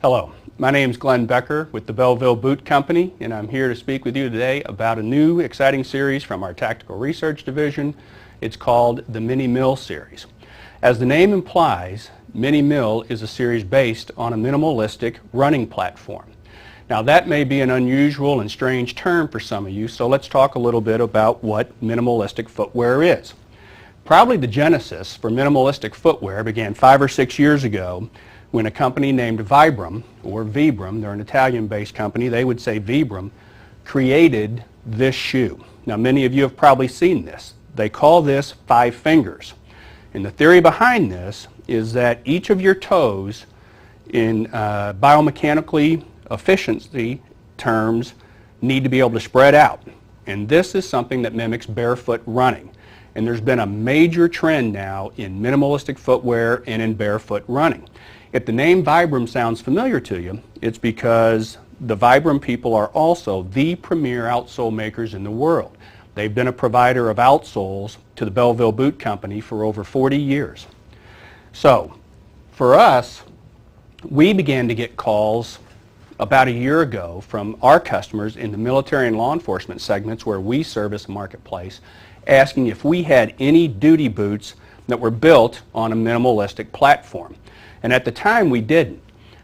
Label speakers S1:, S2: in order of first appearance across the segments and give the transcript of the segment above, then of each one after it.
S1: Hello, my name is Glenn Becker with the Belleville Boot Company, and I'm here to speak with you today about a new exciting series from our Tactical Research Division. It's called the Mini-Mill series. As the name implies, Mini-Mill is a series based on a minimalistic running platform. Now that may be an unusual and strange term for some of you, so let's talk a little bit about what minimalistic footwear is. Probably the genesis for minimalistic footwear began 5 or 6 years ago when a company named VIBRAM, or VIBRAM, they're an Italian-based company, they would say VIBRAM, created this shoe. Now many of you have probably seen this. They call this 5 fingers. And the theory behind this is that each of your toes in biomechanically efficiency terms need to be able to spread out. And this is something that mimics barefoot running. And there's been a major trend now in minimalistic footwear and in barefoot running. If the name VIBRAM sounds familiar to you, it's because the VIBRAM people are also the premier outsole makers in the world. They've been a provider of outsoles to the Belleville Boot Company for over 40 years. So, for us, we began to get calls about a year ago from our customers in the military and law enforcement segments where we service the marketplace, asking if we had any duty boots that were built on a minimalistic platform. And at the time we didn't.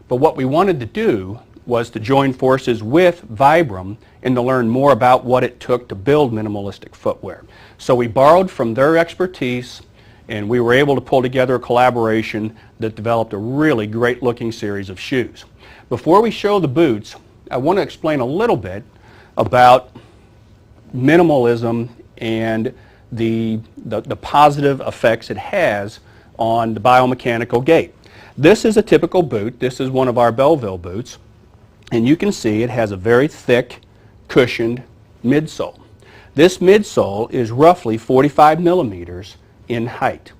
S1: But what we wanted to do was to join forces with VIBRAM and to learn more about what it took to build minimalistic footwear. So we borrowed from their expertise and we were able to pull together a collaboration that developed a really great looking series of shoes. Before we show the boots, I want to explain a little bit about minimalism and the positive effects it has on the biomechanical gait. This is a typical boot. This is one of our Belleville boots. And you can see it has a very thick, cushioned midsole. This midsole is roughly 45 millimeters in height.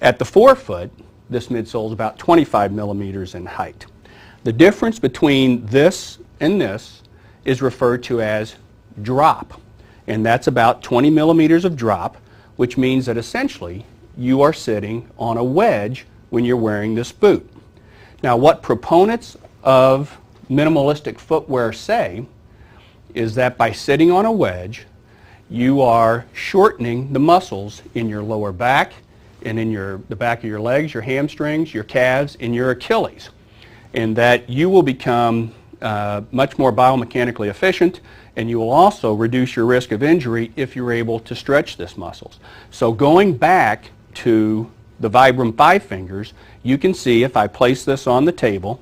S1: At the forefoot, this midsole is about 25 millimeters in height. The difference between this and this is referred to as drop. And that's about 20 millimeters of drop, which means that essentially you are sitting on a wedge when you're wearing this boot. Now what proponents of minimalistic footwear say is that by sitting on a wedge, you are shortening the muscles in your lower back and in the back of your legs, your hamstrings, your calves, and your Achilles. And that you will become much more biomechanically efficient, and you will also reduce your risk of injury if you're able to stretch this muscles. So going back to the VIBRAM 5 fingers, you can see if I place this on the table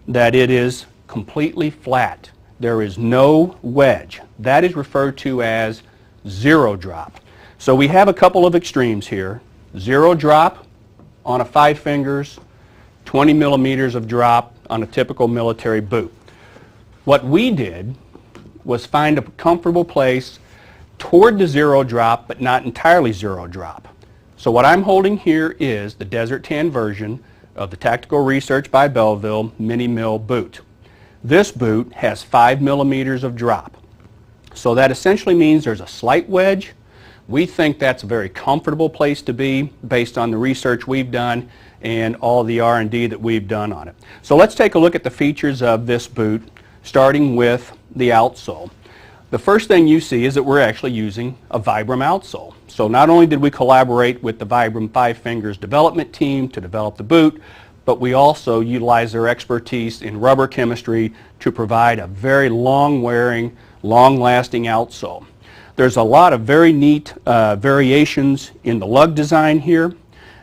S1: that it is completely flat. There is no wedge. That is referred to as zero drop. So we have a couple of extremes here. Zero drop on a 5 fingers, 20 millimeters of drop on a typical military boot. What we did was find a comfortable place toward the zero drop, but not entirely zero drop. So what I'm holding here is the Desert Tan version of the Tactical Research by Belleville Mini-Mill boot. This boot has 5 millimeters of drop. So that essentially means there's a slight wedge. We think that's a very comfortable place to be based on the research we've done and all the R&D that we've done on it. So let's take a look at the features of this boot, starting with the outsole. The first thing you see is that we're actually using a VIBRAM outsole. So not only did we collaborate with the VIBRAM 5 fingers development team to develop the boot, but we also utilize their expertise in rubber chemistry to provide a very long-wearing, long-lasting outsole. There's a lot of very neat variations in the lug design here.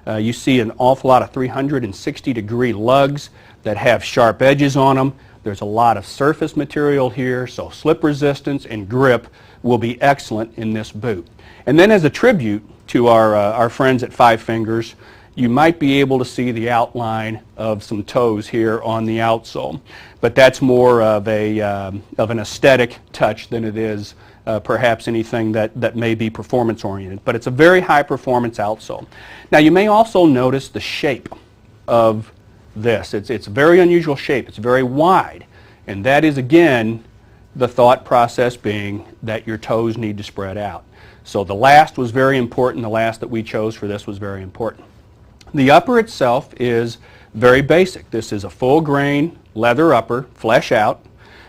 S1: You see an awful lot of 360-degree lugs that have sharp edges on them. There's a lot of surface material here, so slip resistance and grip will be excellent in this boot. And then as a tribute to our friends at 5 Fingers, you might be able to see the outline of some toes here on the outsole. But that's more of an aesthetic touch than it is perhaps anything that may be performance oriented. But it's a very high performance outsole. Now you may also notice the shape of this. It's a very unusual shape. It's very wide, and that is again the thought process being that your toes need to spread out. So the last was very important. The last that we chose for this was very important. The upper itself is very basic. This is a full grain leather upper, flesh out,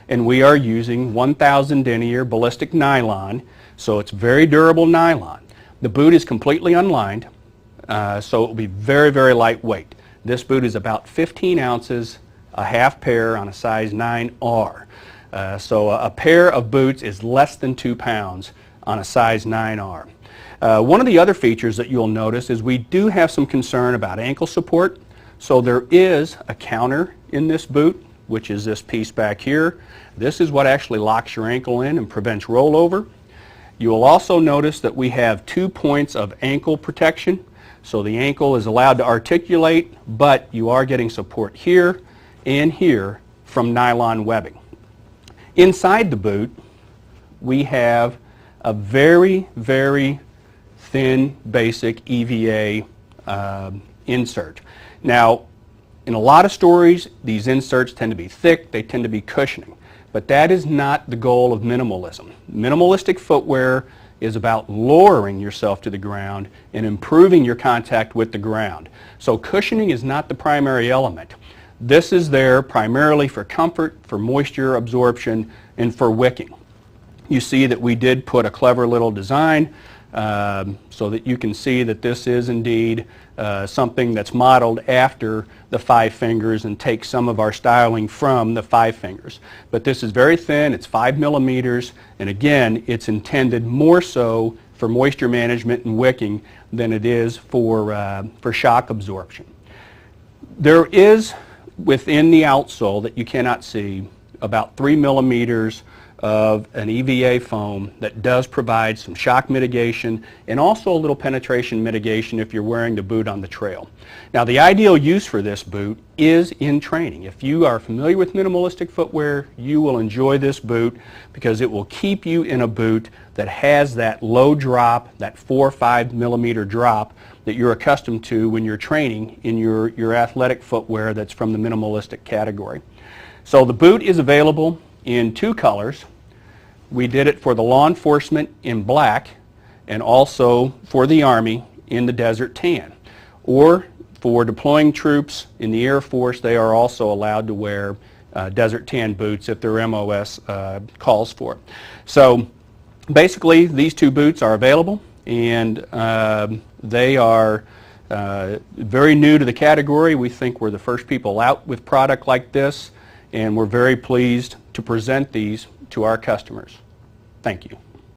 S1: and we are using 1000 denier ballistic nylon, so it's very durable nylon. The boot is completely unlined, so it will be very, very lightweight. This boot is about 15 ounces, a half pair on a size 9R. So a pair of boots is less than 2 pounds on a size 9R. One of the other features that you'll notice is we do have some concern about ankle support. So there is a counter in this boot, which is this piece back here. This is what actually locks your ankle in and prevents rollover. You will also notice that we have 2 points of ankle protection. So the ankle is allowed to articulate, but you are getting support here and here from nylon webbing. Inside the boot, we have a very, very thin, basic EVA insert. Now, in a lot of stories, these inserts tend to be thick, they tend to be cushioning, but that is not the goal of minimalism. Minimalistic footwear is about lowering yourself to the ground and improving your contact with the ground. So cushioning is not the primary element. This is there primarily for comfort, for moisture absorption, and for wicking. You see that we did put a clever little design so that you can see that this is indeed something that's modeled after the 5 fingers and takes some of our styling from the 5 fingers. But this is very thin, it's 5 millimeters, and again, it's intended more so for moisture management and wicking than it is for shock absorption. There is within the outsole that you cannot see about 3 millimeters of an EVA foam that does provide some shock mitigation and also a little penetration mitigation if you're wearing the boot on the trail. Now, the ideal use for this boot is in training. If you are familiar with minimalistic footwear, you will enjoy this boot because it will keep you in a boot that has that low drop, that 4 or 5 millimeter drop that you're accustomed to when you're training in your athletic footwear that's from the minimalistic category. So the boot is available in 2 colors. We did it for the law enforcement in black and also for the Army in the desert tan. Or for deploying troops in the Air Force, they are also allowed to wear desert tan boots if their MOS calls for it. So basically these 2 boots are available, and they are very new to the category. We think we're the first people out with product like this, and we're very pleased to present these to our customers. Thank you.